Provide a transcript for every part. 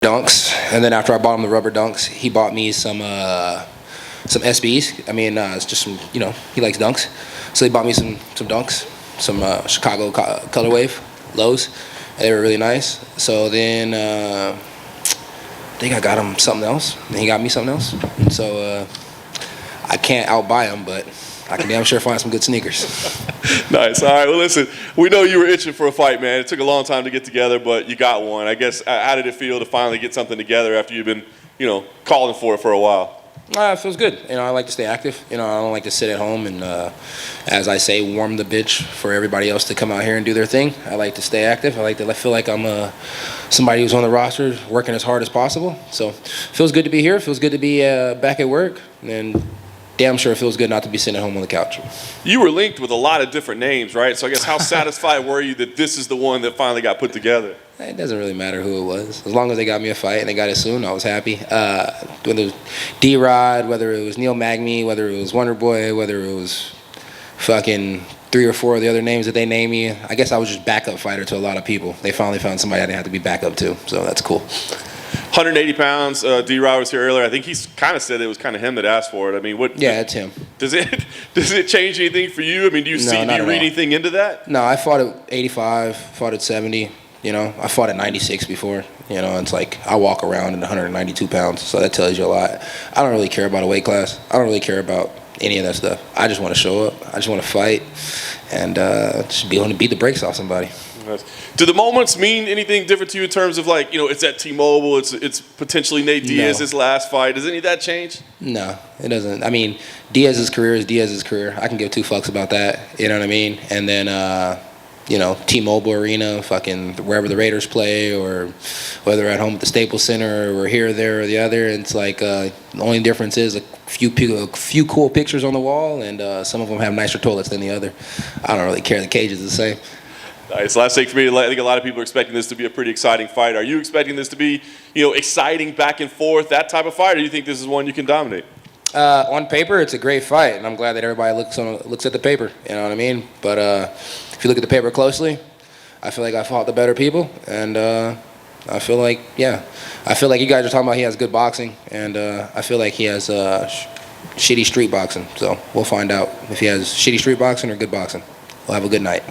dunks, and then after I bought him the rubber dunks, he bought me some SBs. I mean, it's just some, he likes dunks, so he bought me some dunks, some Chicago Color Wave lows. And they were really nice. So then I think I got him something else, and he got me something else. And so I can't outbuy him, but I can damn sure find some good sneakers. Nice. All right. Well, listen, we know you were itching for a fight, man. It took a long time to get together, but you got one. I guess, how did it feel to finally get something together after you've been, calling for it for a while? It feels good. I like to stay active. I don't like to sit at home and, as I say, warm the bitch for everybody else to come out here and do their thing. I like to stay active. I feel like I'm somebody who's on the roster working as hard as possible. So it feels good to be here. It feels good to be back at work. And damn sure it feels good not to be sitting at home on the couch. You were linked with a lot of different names, right? So I guess how satisfied were you that this is the one that finally got put together? It doesn't really matter who it was. As long as they got me a fight and they got it soon, I was happy. Whether it was D-Rod, whether it was Neil Magny, whether it was Wonder Boy, whether it was fucking 3 or 4 of the other names that they named me, I guess I was just backup fighter to a lot of people. They finally found somebody I didn't have to be backup to, so that's cool. 180 pounds. D-Rod was here earlier. I think he's kind of said it was kind of him that asked for it. I mean, what? Yeah, it's him. Does it change anything for you? I mean, do you read anything into that? No, I fought at 85, fought at 70. I fought at 96 before. It's like I walk around at 192 pounds, so that tells you a lot. I don't really care about a weight class. I don't really care about any of that stuff. I just want to show up. I just want to fight and just be able to beat the brakes off somebody. Do the moments mean anything different to you in terms of it's at T-Mobile, it's potentially Nate Diaz's last fight? Does any of that change? No, it doesn't. I mean, Diaz's career is Diaz's career. I can give 2 fucks about that. You know what I mean? And then, T-Mobile Arena, fucking wherever the Raiders play, or whether at home at the Staples Center, or here, there, or the other. It's like the only difference is a few cool pictures on the wall, and some of them have nicer toilets than the other. I don't really care. The cage is the same. Nice. Last thing for me, I think a lot of people are expecting this to be a pretty exciting fight. Are you expecting this to be, exciting back and forth, that type of fight, or do you think this is one you can dominate? On paper, it's a great fight, and I'm glad that everybody looks at the paper. You know what I mean? But if you look at the paper closely, I feel like I fought the better people, and I feel like you guys are talking about he has good boxing, and I feel like he has shitty street boxing. So we'll find out if he has shitty street boxing or good boxing. We'll have a good night.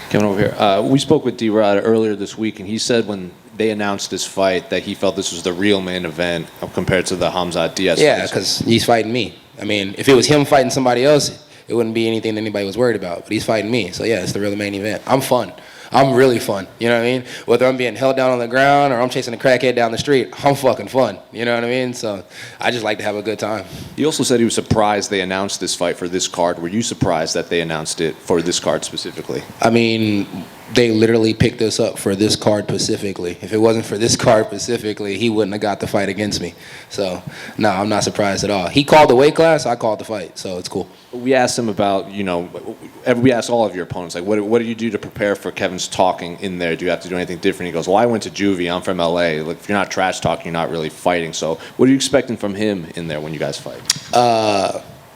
Coming over here. We spoke with D-Rod earlier this week, and he said when they announced this fight that he felt this was the real main event compared to the Hamzat Diaz fight. Yeah, because he's fighting me. I mean, if it was him fighting somebody else, it wouldn't be anything that anybody was worried about. But he's fighting me, so yeah, it's the real main event. I'm fun. I'm really fun. You know what I mean? Whether I'm being held down on the ground or I'm chasing a crackhead down the street, I'm fucking fun. You know what I mean? So I just like to have a good time. He also said he was surprised they announced this fight for this card. Were you surprised that they announced it for this card specifically? I mean, they literally picked us up for this card specifically. If it wasn't for this card specifically, he wouldn't have got the fight against me. So, no, I'm not surprised at all. He called the weight class, I called the fight, so it's cool. We asked him about, we asked all of your opponents, like, what do you do to prepare for Kevin's talking in there? Do you have to do anything different? He goes, well, I went to juvie. I'm from L.A. Like, if you're not trash talking, you're not really fighting. So what are you expecting from him in there when you guys fight?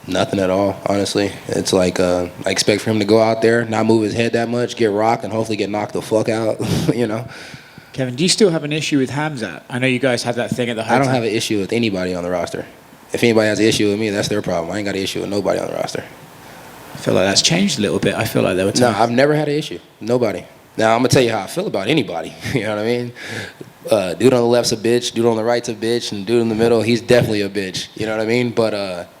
Nothing at all, honestly. It's like I expect for him to go out there, not move his head that much, get rocked, and hopefully get knocked the fuck out, Kevin, do you still have an issue with Hamzat? I know you guys had that thing at the hotel. I don't have an issue with anybody on the roster. If anybody has an issue with me, that's their problem. I ain't got an issue with nobody on the roster. I feel like that's changed a little bit. I feel like there were times. No, I've never had an issue. Nobody. Now, I'm going to tell you how I feel about anybody. You know what I mean? Dude on the left's a bitch, dude on the right's a bitch, and dude in the middle, he's definitely a bitch. You know what I mean? But,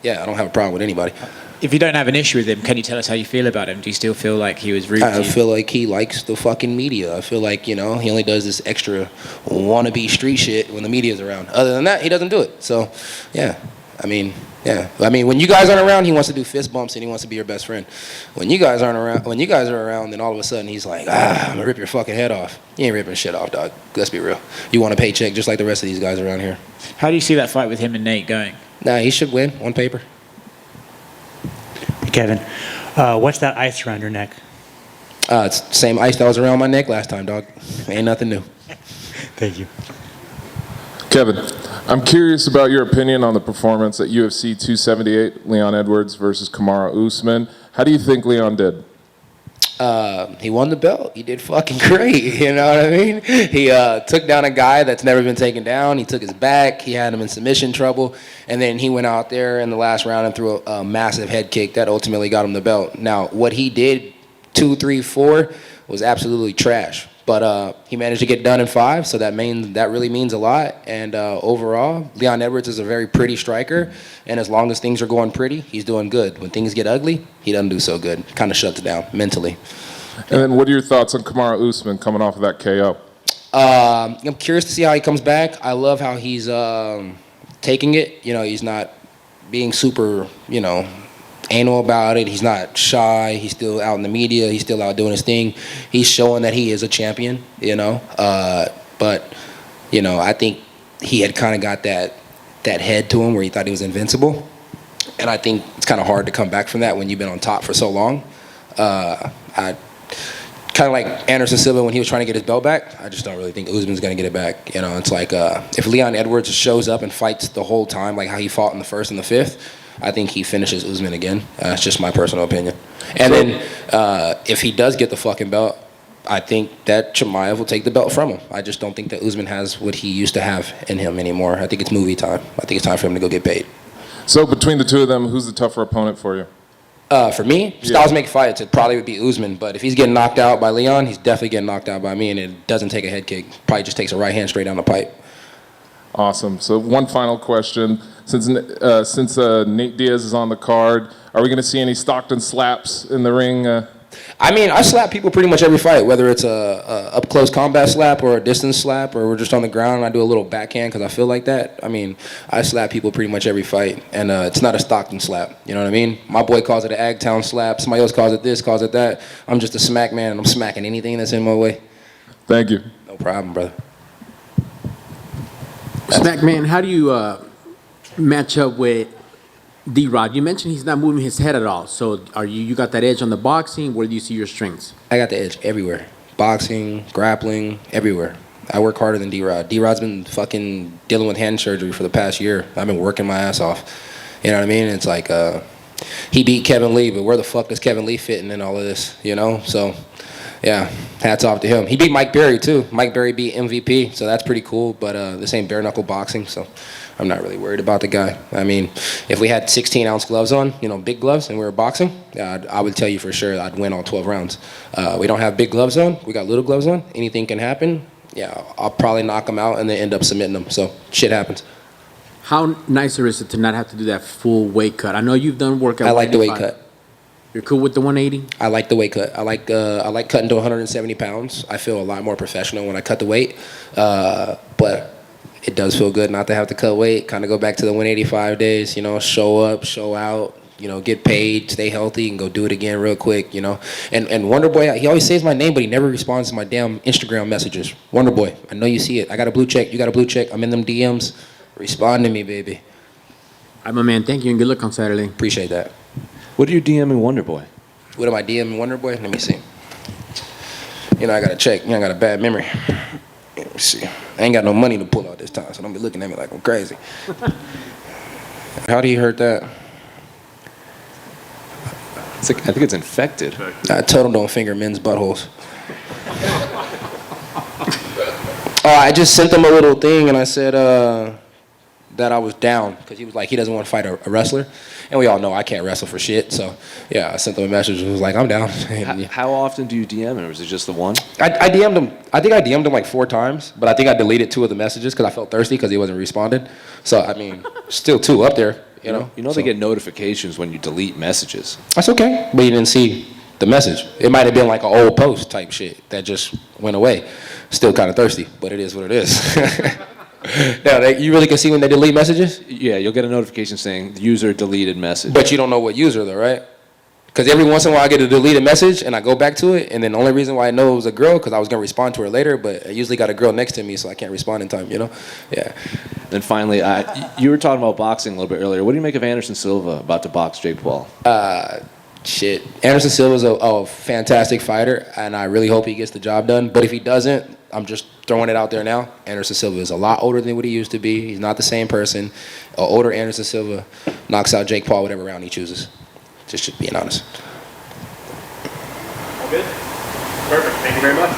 yeah, I don't have a problem with anybody. If you don't have an issue with him, can you tell us how you feel about him? Do you still feel like he was rude to you? I feel like he likes the fucking media. I feel like, he only does this extra wannabe street shit when the media's around. Other than that, he doesn't do it. So, yeah. I mean, when you guys aren't around, he wants to do fist bumps and he wants to be your best friend. When you guys are around, then all of a sudden he's like, I'm gonna rip your fucking head off. You ain't ripping shit off, dog. Let's be real. You want a paycheck just like the rest of these guys around here. How do you see that fight with him and Nate going? Nah, he should win on paper. Kevin, what's that ice around your neck? It's the same ice that was around my neck last time, dog. Ain't nothing new. Thank you. Kevin, I'm curious about your opinion on the performance at UFC 278, Leon Edwards versus Kamaru Usman. How do you think Leon did? He won the belt. He did fucking great. You know what I mean? He took down a guy that's never been taken down. He took his back. He had him in submission trouble. And then he went out there in the last round and threw a massive head kick that ultimately got him the belt. Now, what he did 2, 3, 4 was absolutely trash. But he managed to get done in 5, so that really means a lot. And overall, Leon Edwards is a very pretty striker, and as long as things are going pretty, he's doing good. When things get ugly, he doesn't do so good. Kind of shuts down mentally. And then what are your thoughts on Kamaru Usman coming off of that KO? I'm curious to see how he comes back. I love how he's taking it. You know, he's not being super, anal about it. He's not shy. He's still out in the media. He's still out doing his thing. He's showing that he is a champion, But, I think he had kind of got that head to him where he thought he was invincible. And I think it's kind of hard to come back from that when you've been on top for so long. I kind of like Anderson Silva when he was trying to get his belt back. I just don't really think Usman's going to get it back. It's like if Leon Edwards shows up and fights the whole time, like how he fought in the 1st and the 5th, I think he finishes Usman again. That's just my personal opinion. And then if he does get the fucking belt, I think that Chimaev will take the belt from him. I just don't think that Usman has what he used to have in him anymore. I think it's movie time. I think it's time for him to go get paid. So between the two of them, who's the tougher opponent for you? For me, styles make fights. It probably would be Usman. But if he's getting knocked out by Leon, he's definitely getting knocked out by me, and it doesn't take a head kick. Probably just takes a right hand straight down the pipe. Awesome. So one final question. Since Nate Diaz is on the card, are we going to see any Stockton slaps in the ring? I slap people pretty much every fight, whether it's a up-close combat slap or a distance slap, or we're just on the ground and I do a little backhand because I feel like that. I slap people pretty much every fight, and it's not a Stockton slap. You know what I mean? My boy calls it an Agtown slap. Somebody else calls it this, calls it that. I'm just a smack man, and I'm smacking anything that's in my way. Thank you. No problem, brother. Smack man, how do you match up with D-Rod? You mentioned he's not moving his head at all. So you got that edge on the boxing? Where do you see your strengths? I got the edge everywhere. Boxing, grappling, everywhere. I work harder than D-Rod. D-Rod's been fucking dealing with hand surgery for the past year. I've been working my ass off. You know what I mean? It's like he beat Kevin Lee, but where the fuck does Kevin Lee fit in all of this? So, yeah, hats off to him. He beat Mike Berry, too. Mike Berry beat MVP, so that's pretty cool. But this ain't bare-knuckle boxing, so I'm not really worried about the guy. If we had 16-ounce gloves on, big gloves, and we were boxing, I would tell you for sure I'd win all 12 rounds. We don't have big gloves on. We got little gloves on. Anything can happen. Yeah, I'll probably knock them out and then end up submitting them. So shit happens. How nicer is it to not have to do that full weight cut? I know you've done work at I like the weight 185. cut. You're cool with the 180? I like the weight cut. I like cutting to 170 pounds. I feel a lot more professional when I cut the weight. But it does feel good not to have to cut weight, kind of go back to the 185 days, show up, show out, get paid, stay healthy, and go do it again real quick, And Wonder Boy, he always says my name, but he never responds to my damn Instagram messages. Wonder Boy, I know you see it. I got a blue check. You got a blue check. I'm in them DMs. Respond to me, baby. All right, my man. Thank you, and good luck on Saturday. Appreciate that. What are you DMing Wonder Boy? What am I DMing Wonder Boy? Let me see. I got to check. I got a bad memory. Let me see. I ain't got no money to pull out this time, so don't be looking at me like I'm crazy. How do you hurt that? I think it's infected. I told him don't finger men's buttholes. I just sent him a little thing, and I said that I was down because he was like he doesn't want to fight a wrestler, and we all know I can't wrestle for shit. So yeah, I sent him a message. It was like I'm down. How often do you DM him, or is it just the one? I DM'd him. I think I DM'd him like 4 times, but I think I deleted 2 of the messages because I felt thirsty because he wasn't responding. So still 2 up there. They get notifications when you delete messages. That's okay, but you didn't see the message. It might have been like an old post type shit that just went away. Still kind of thirsty, but it is what it is. Yeah, you really can see when they delete messages? Yeah, you'll get a notification saying user deleted message. But you don't know what user though, right? Because every once in a while I get a deleted message and I go back to it, and then the only reason why I know it was a girl because I was going to respond to her later, but I usually got a girl next to me, so I can't respond in time, Yeah. Then finally, you were talking about boxing a little bit earlier. What do you make of Anderson Silva about to box Jake Paul? Shit. Anderson Silva's a fantastic fighter, and I really hope he gets the job done. But if he doesn't, I'm just throwing it out there now. Anderson Silva is a lot older than what he used to be. He's not the same person. An older Anderson Silva knocks out Jake Paul whatever round he chooses. Just being honest. Good. Perfect. Thank you very much.